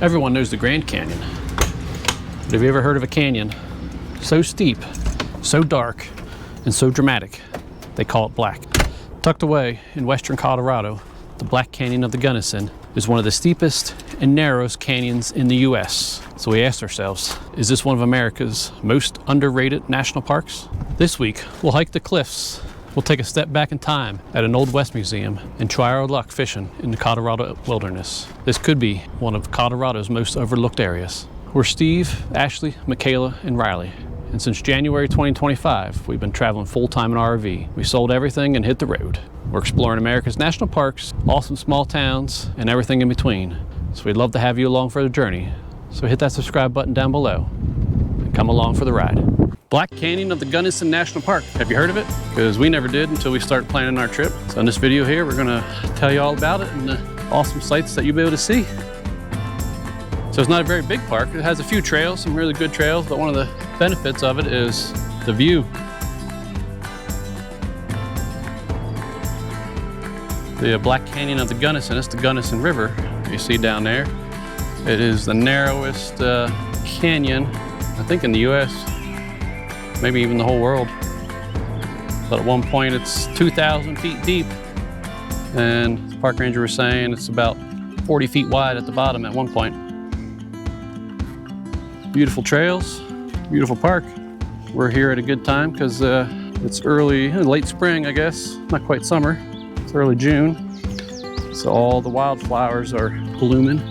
Everyone knows the Grand Canyon. But have you ever heard of a canyon so steep, so dark, and so dramatic, they call it black? Tucked away in western Colorado, the Black Canyon of the Gunnison is one of the steepest and narrowest canyons in the US. So we asked ourselves, is this one of America's most underrated national parks? This week, we'll hike the cliffs. We'll take a step back in time at an Old West museum and try our luck fishing in the Colorado wilderness. This could be one of Colorado's most overlooked areas. We're Steve, Ashley, Michaela, and Riley. And since January 2025, we've been traveling full-time in our RV. We sold everything and hit the road. We're exploring America's national parks, awesome small towns, and everything in between. So we'd love to have you along for the journey. So hit that subscribe button down below and come along for the ride. Black Canyon of the Gunnison National Park. Have you heard of it? Because we never did until we started planning our trip. So in this video here, we're gonna tell you all about it and the awesome sights that you'll be able to see. So it's not a very big park. It has a few trails, some really good trails, but one of the benefits of it is the view. The Black Canyon of the Gunnison, it's the Gunnison River you see down there. It is the narrowest canyon, I think, in the US, maybe even the whole world. But at one point it's 2,000 feet deep, and the park ranger was saying it's about 40 feet wide at the bottom at one point. Beautiful trails, beautiful park. We're here at a good time because it's late spring, I guess, not quite summer. It's early June, so all the wildflowers are blooming.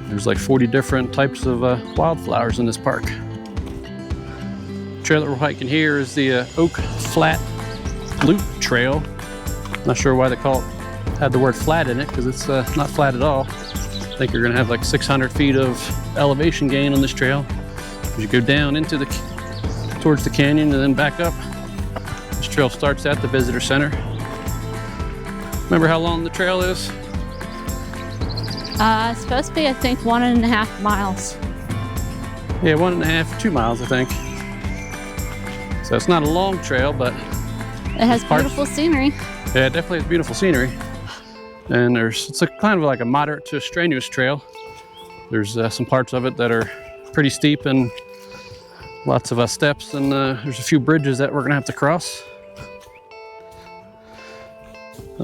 There's like 40 different types of wildflowers in this park. The trail that we're hiking here is the Oak Flat Loop Trail. Not sure why they had the word flat in it, because it's not flat at all. I think you're gonna have like 600 feet of elevation gain on this trail. As you go down towards the canyon and then back up. This trail starts at the visitor center. Remember how long the trail is? It's supposed to be, I think, 1.5 miles. Yeah, 1.5, 2 miles, I think. So it's not a long trail, but it has beautiful scenery. Yeah, it definitely has beautiful scenery. And it's kind of like a moderate to strenuous trail. There's some parts of it that are pretty steep and lots of steps, and there's a few bridges that we're gonna have to cross.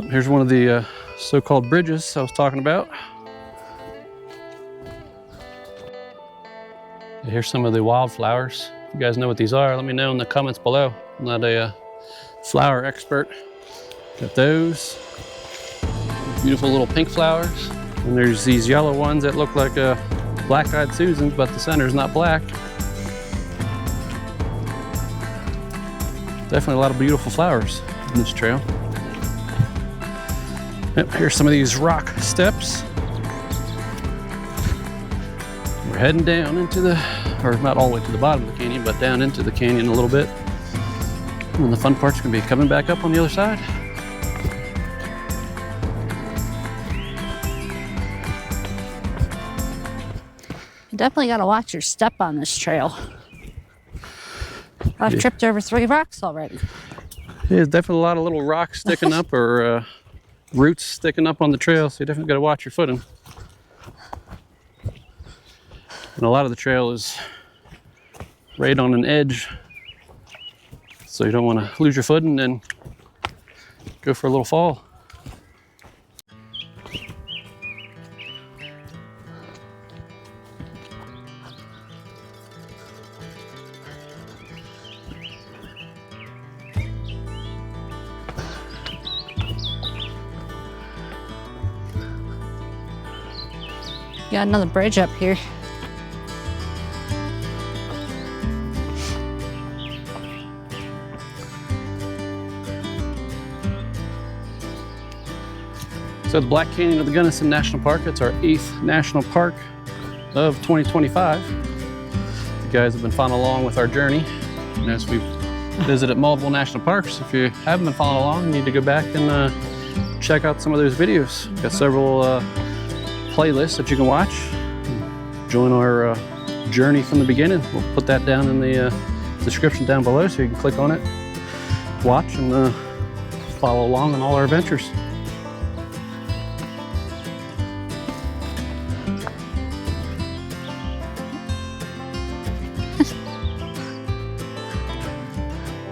Here's one of the so-called bridges I was talking about. Here's some of the wildflowers. If you guys know what these are, let me know in the comments below. I'm not a flower expert. Got those. Beautiful little pink flowers. And there's these yellow ones that look like black-eyed Susans, but the center is not black. Definitely a lot of beautiful flowers in this trail. Yep, here's some of these rock steps. We're heading down into or not all the way to the bottom of the canyon, but down into the canyon a little bit. And the fun part's gonna be coming back up on the other side. You definitely gotta watch your step on this trail. I've tripped over 3 rocks already. Yeah, there's definitely a lot of little rocks sticking up or roots sticking up on the trail, so you definitely gotta watch your footing. And a lot of the trail is right on an edge, so you don't want to lose your footing and go for a little fall. Got another bridge up here. So the Black Canyon of the Gunnison National Park, it's our 8th national park of 2025. You guys have been following along with our journey. And as we've visited multiple national parks, if you haven't been following along, you need to go back and check out some of those videos. We've got several playlists that you can watch. Join our journey from the beginning. We'll put that down in the description down below so you can click on it, watch, and follow along on all our adventures.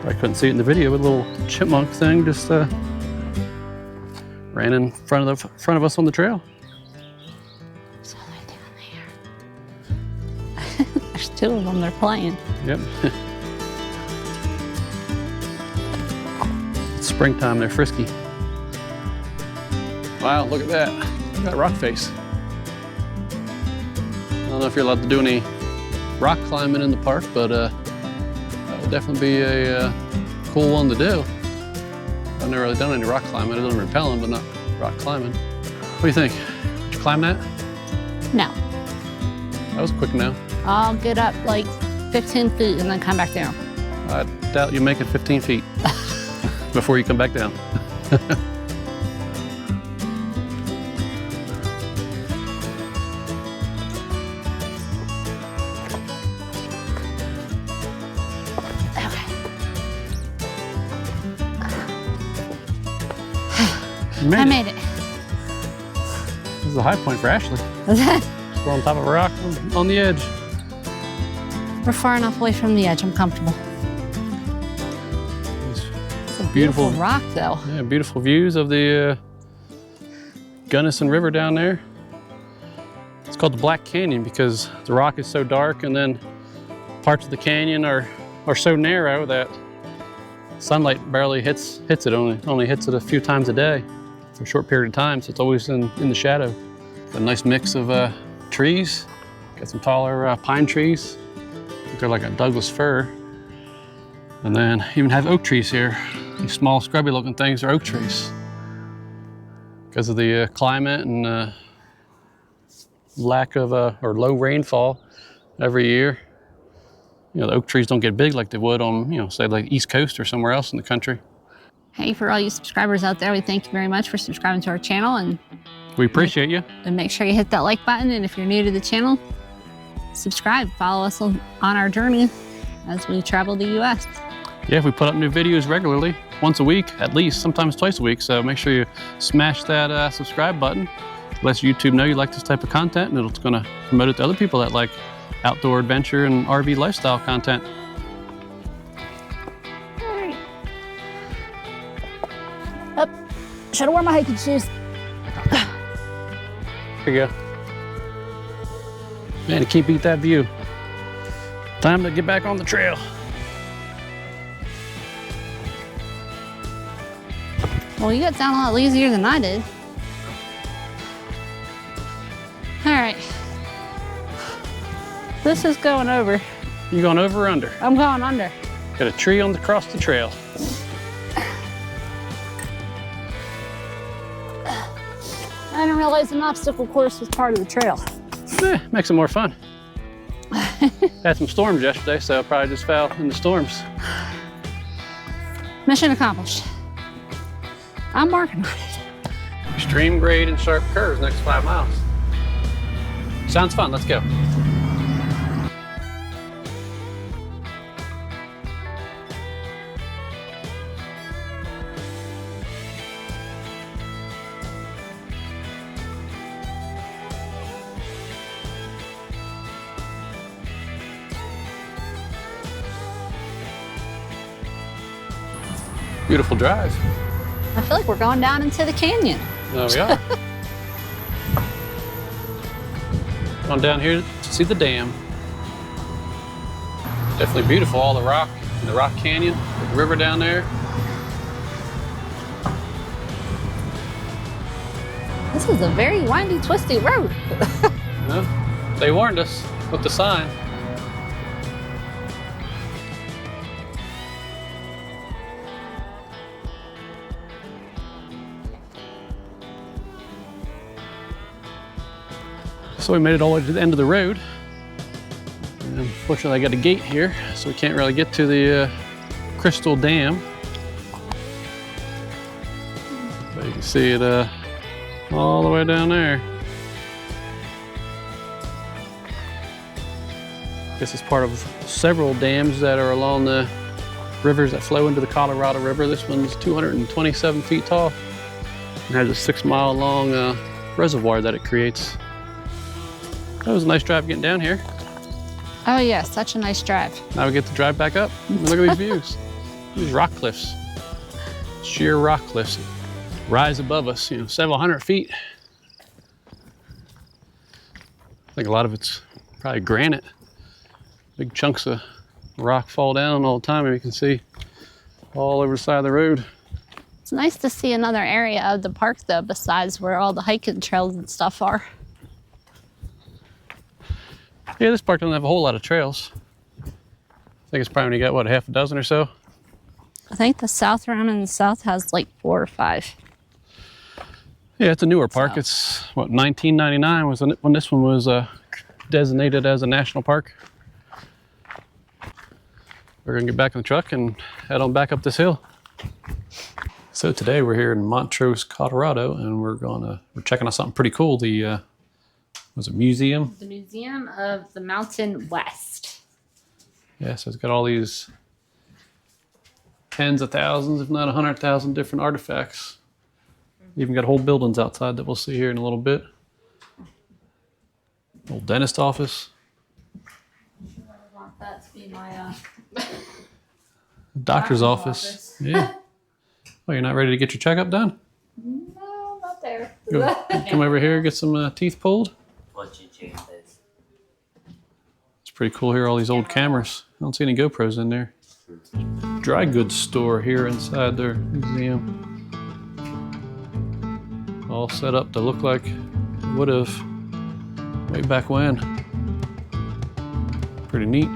I couldn't see it in the video, but a little chipmunk thing just ran in front of us on the trail. So they're down there. There's two of them. They're playing. Yep. It's springtime. They're frisky. Wow, look at that. Look at that rock face. I don't know if you're allowed to do any rock climbing in the park, but that would definitely be a cool one to do. I've never really done any rock climbing. I've done rappelling, but not rock climbing. What do you think? Did you climb that? No. That was quick now. I'll get up like 15 feet and then come back down. I doubt you make it 15 feet before you come back down. I made it. This is a high point for Ashley. We're on top of a rock on the edge. We're far enough away from the edge. I'm comfortable. It's a beautiful rock, though. Yeah, beautiful views of the Gunnison River down there. It's called the Black Canyon because the rock is so dark, and then parts of the canyon are so narrow that sunlight barely hits it. Only hits it a few times a day for a short period of time, so it's always in the shadow. A nice mix of trees. Got some taller pine trees. They're like a Douglas fir. And then even have oak trees here. These small scrubby looking things are oak trees. Because of the climate and lack of or low rainfall every year. You know, the oak trees don't get big like they would on, you know, say like East Coast or somewhere else in the country. Hey, for all you subscribers out there, we thank you very much for subscribing to our channel, and we appreciate you. And make sure you hit that like button, and if you're new to the channel, subscribe. Follow us on our journey as we travel the U.S. Yeah, we put up new videos regularly, once a week at least, sometimes twice a week, so make sure you smash that subscribe button. It lets YouTube know you like this type of content, and it's going to promote it to other people that like outdoor adventure and RV lifestyle content. Up. Should have worn my hiking shoes. Here you go. Man, you can't beat that view. Time to get back on the trail. Well, you got down a lot easier than I did. All right. This is going over. You going over or under? I'm going under. Got a tree across the trail. I didn't realize an obstacle course was part of the trail. Makes it more fun. Had some storms yesterday, so I probably just fell in the storms. Mission accomplished. I'm working on it. Extreme grade and sharp curves next 5 miles. Sounds fun, let's go. Beautiful drive. I feel like we're going down into the canyon. There we are. Going down here to see the dam. Definitely beautiful, all the rock canyon, the river down there. This is a very windy, twisty road. No, they warned us with the sign. So we made it all the way to the end of the road. And unfortunately, I got a gate here, so we can't really get to the Crystal Dam. But you can see it all the way down there. This is part of several dams that are along the rivers that flow into the Colorado River. This one's 227 feet tall and has a 6-mile long reservoir that it creates. That was a nice drive getting down here. Oh yeah, such a nice drive. Now we get to drive back up. Look at these views. These rock cliffs, sheer rock cliffs, rise above us, you know, several hundred feet. I think a lot of it's probably granite. Big chunks of rock fall down all the time, and you can see all over the side of the road. It's nice to see another area of the park, though, besides where all the hiking trails and stuff are. Yeah, this park doesn't have a whole lot of trails. I think it's probably only got, what, a half a dozen or so? I think the south round in the south has like 4 or 5. Yeah, it's a newer park. So. It's, what, 1999 was when this one was designated as a national park. We're gonna get back in the truck and head on back up this hill. So today we're here in Montrose, Colorado, and we're checking out something pretty cool. The was it museum? The Museum of the Mountain West. Yeah, so it's got all these tens of thousands, if not 100,000 different artifacts. Even got whole buildings outside that we'll see here in a little bit. Old dentist office. I want that to be my doctor's office. Yeah. Oh, you're not ready to get your checkup done? No, not there. Come over here, get some teeth pulled. It's pretty cool here, all these old cameras. I don't see any GoPros in there. Dry goods store here inside their museum. All set up to look like it would have way back when. Pretty neat.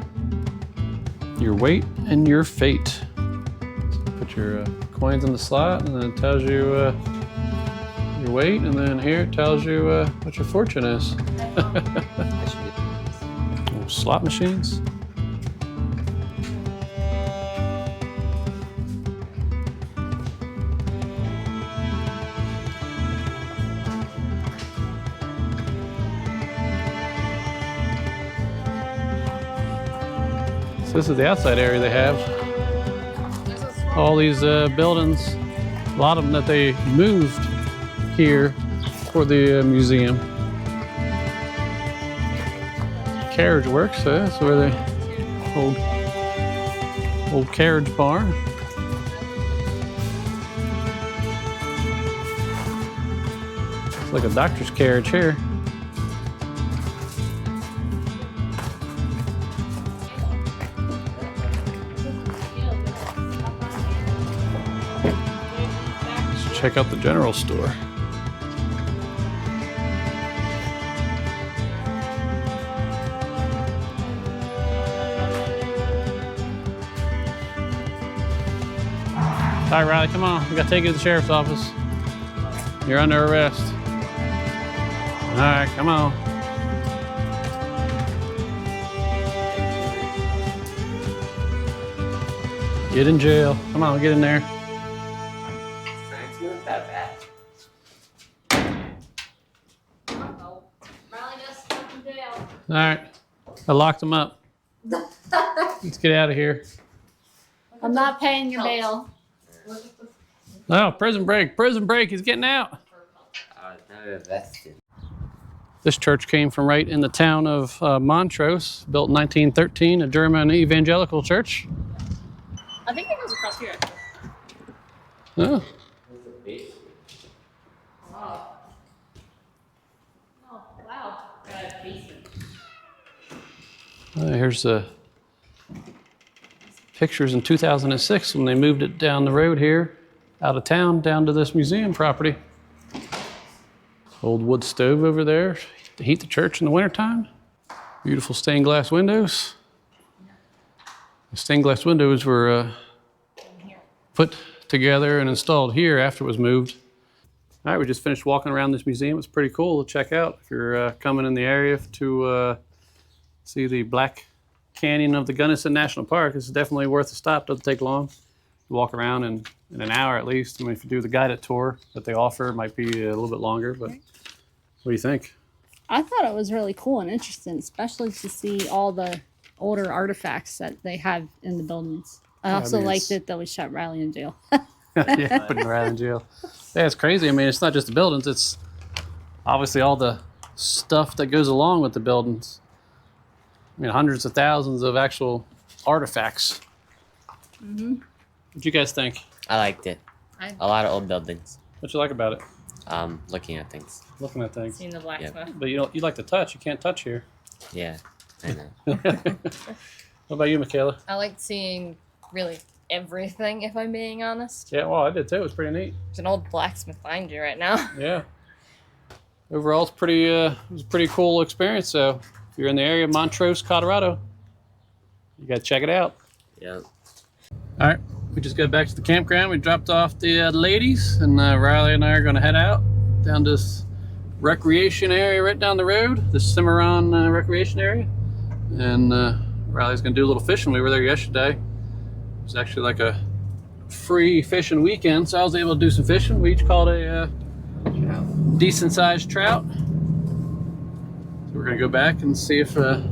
Your weight and your fate. So put your coins in the slot, and then it tells you your weight, and then here it tells you what your fortune is. Little slot machines. So this is the outside area they have. All these buildings, a lot of them that they moved here for the museum. Carriage works, that's where the old carriage barn. It's like a doctor's carriage here. Check out the general store. All right, Riley, come on. We gotta take you to the sheriff's office. You're under arrest. All right, come on. Get in jail. Come on, get in there. All right, I locked him up. Let's get out of here. I'm not paying your bail. Oh, prison break, he's getting out. This church came from right in the town of Montrose, built in 1913, a German evangelical church. I think it goes across here. Oh. Here's the pictures in 2006 when they moved it down the road here, out of town, down to this museum property. Old wood stove over there to heat the church in the wintertime. Beautiful stained glass windows. The stained glass windows were put together and installed here after it was moved. All right, we just finished walking around this museum. It's pretty cool to check out if you're coming in the area to see the Black Canyon of the Gunnison National Park. This is definitely worth a stop. Doesn't take long. You walk around in an hour at least. I mean, if you do the guided tour that they offer, it might be a little bit longer, but what do you think? I thought it was really cool and interesting, especially to see all the older artifacts that they have in the buildings. I also liked it that we shot Riley in jail. Yeah, putting Riley in jail. Yeah, it's crazy. I mean, it's not just the buildings. It's obviously all the stuff that goes along with the buildings. I mean, hundreds of thousands of actual artifacts. Mm-hmm. What'd you guys think? I liked it. A lot of old buildings. What'd you like about it? Looking at things. Looking at things. Seeing the blacksmith. But you like to touch. You can't touch here. Yeah, I know. What about you, Michaela? I liked seeing really everything, if I'm being honest. Yeah, well, I did too. It was pretty neat. There's an old blacksmith behind you right now. Yeah. Overall, it's pretty. It was a pretty cool experience. So, if you're in the area of Montrose, Colorado, you got to check it out. Yeah. All right, we just got back to the campground. We dropped off the ladies, and Riley and I are going to head out down this recreation area right down the road, the Cimarron recreation area. And Riley's going to do a little fishing. We were there yesterday. It was actually like a free fishing weekend, so I was able to do some fishing. We each caught a decent sized trout. So we're going to go back and see if the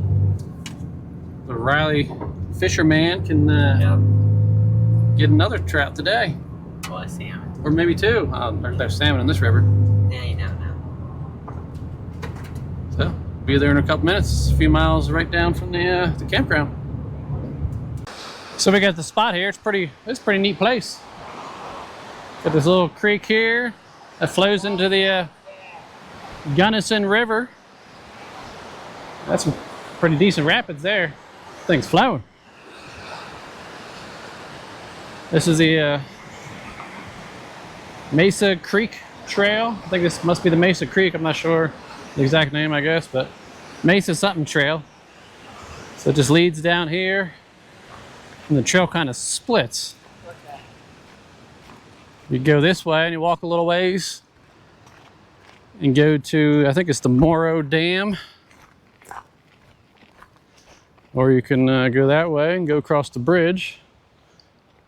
Riley fisherman can get another trout today. Well, a salmon. Or maybe two. There's salmon in this river. Yeah, you never know. So, be there in a couple minutes. A few miles right down from the campground. So we got the spot here. It's a pretty neat place. Got this little creek here that flows into the Gunnison River. That's some pretty decent rapids there. Thing's flowing. This is the Mesa Creek Trail. I think this must be the Mesa Creek. I'm not sure the exact name, I guess, but Mesa something trail. So it just leads down here, and the trail kind of splits. You go this way and you walk a little ways and go to, I think it's the Morrow Dam. Or you can go that way and go across the bridge.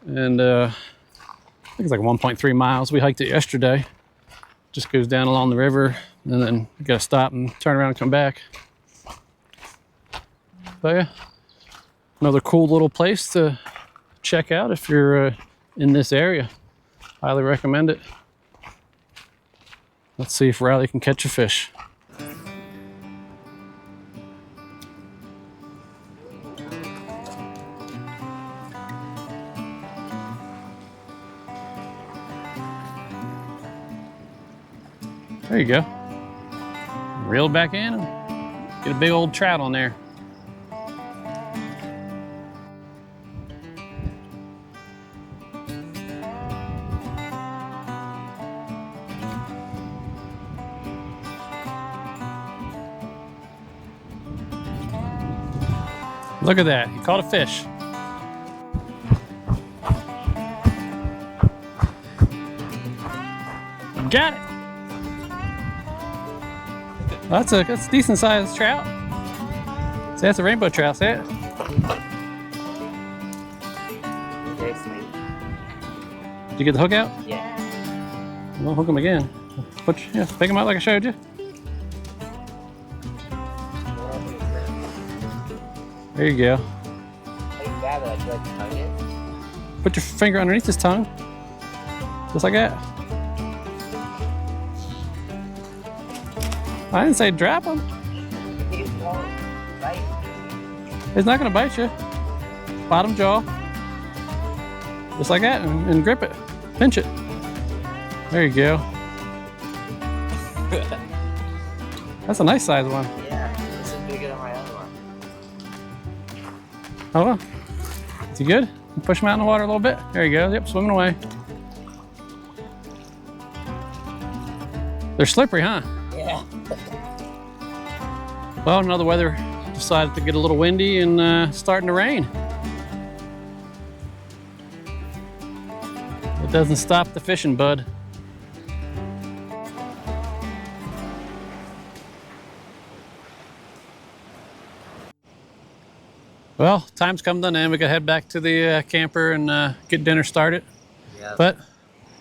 And I think it's like 1.3 miles. We hiked it yesterday. Just goes down along the river, and then you gotta stop and turn around and come back. But yeah, another cool little place to check out if you're in this area. Highly recommend it. Let's see if Riley can catch a fish. There you go. Reel it back in and get a big old trout on there. Look at that, he caught a fish. Got it. That's a decent sized trout. See, that's a rainbow trout, see it? Very sweet. Did you get the hook out? Yeah. We'll hook him again. Pick him out like I showed you. There you go. Put your finger underneath his tongue. Just like that. I didn't say drop him. He's not going to bite you. Bottom jaw. Just like that, and grip it. Pinch it. There you go. That's a nice size one. Yeah, this is bigger than my other one. Oh well. Is he good? Push him out in the water a little bit. There you go. Yep, swimming away. They're slippery, huh? Yeah. Well, now the weather decided to get a little windy and starting to rain. It doesn't stop the fishing, bud. Well, time's come to an end. We gotta head back to the camper and get dinner started. Yep. But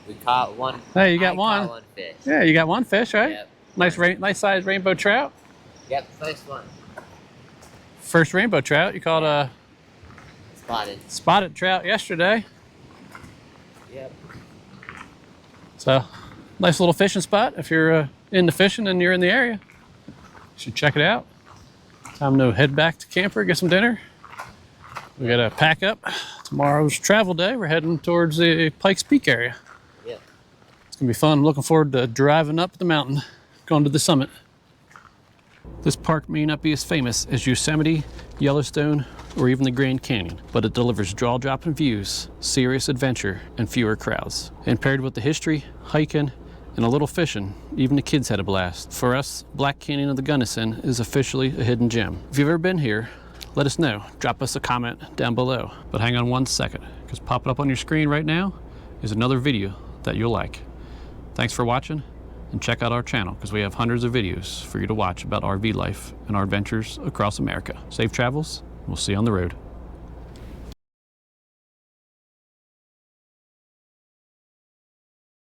We caught one. hey, you got I one. Caught one fish. Yeah, you got one fish, right? Yep. Nice size rainbow trout. Yep, first one. First rainbow trout. You caught a spotted trout yesterday. Yep. So, nice little fishing spot. If you're into fishing and you're in the area, you should check it out. Time to head back to camper, get some dinner. We gotta pack up Tomorrow's travel day. We're heading towards the Pikes Peak area. Yep. It's gonna be fun. I'm looking forward to driving up the mountain, going to the summit. This park may not be as famous as Yosemite, Yellowstone, or even the Grand Canyon, but it delivers jaw-dropping views, serious adventure, and fewer crowds. And paired with the history, hiking, and a little fishing, even the kids had a blast. For us, Black Canyon of the Gunnison is officially a hidden gem. If you've ever been here, let us know. Drop us a comment down below. But hang on one second, because popping up on your screen right now is another video that you'll like. Thanks for watching, and check out our channel, because we have hundreds of videos for you to watch about RV life and our adventures across America. Safe travels. We'll see you on the road.